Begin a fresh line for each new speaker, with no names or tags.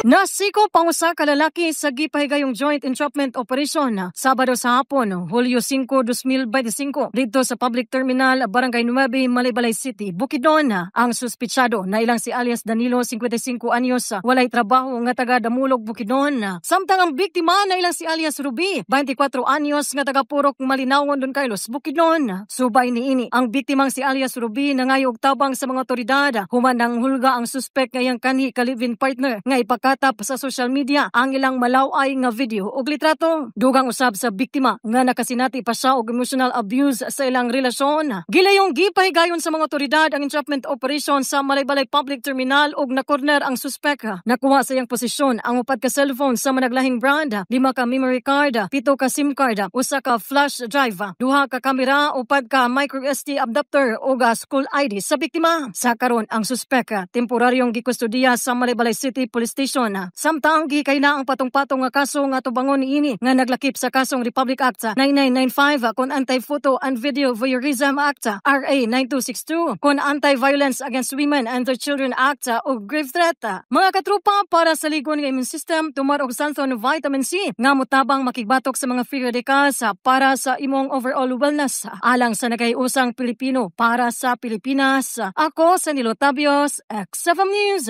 Nasiko pang usa ka lalaki sa gipahigayong joint entrapment operation Sabado sa hapon, Hulyo 5, 2025 dito sa public terminal Barangay 9, Malaybalay City, Bukidnon. Ang suspitsado na ilang si alias Danilo, 55 anyos, walay trabaho nga taga Damulog, Bukidnon. Samtang ang biktima na ilang si alias Ruby, 24 anyos nga taga Purok, Malinawon, Don Carlos, Bukidnon. Subay niini ang biktimang si alias Ruby nangayo og tabang sa mga otoridad human nang hulga ang suspect ngayang kanhi ka live-in partner nga ipakatap sa social media ang ilang malaway nga video ug litrato. Dugang usab sa biktima nga nakasinati pa siya og emotional abuse sa ilang relasyon. Gilayong gipahigayon sa mga otoridad ang entrapment operation sa Malaybalay Public Terminal ug na-corner ang suspect. Nakuha sa iyang posisyon ang upat ka cellphone sa managlahing brand, 5 ka memory card, 7 ka SIM card, 1 ka flash drive, 2 ka kamera, 4 ka micro SD adapter ug school ID sa biktima. Sa karon ang suspect temporaryong gikustudiya sa Malaybalay City Police Station. Samtang gikaila ang patong-patong nga kaso nga tubangon niini nga naglakip sa kasong Republic Act 9995 kon Anti-Photo and Video Voyeurism Act RA 9262 kon Anti-Violence Against Women and Their Children Act o grave threat. Mga katrupa, para sa ligon nga immune system, tumar og Santhon Vitamin C nga mutabang makigbatok sa mga free radicals para sa imong overall wellness. Alang sa nagayusang Pilipino para sa Pilipinas, ako sa Nilo Tabios, XFM News.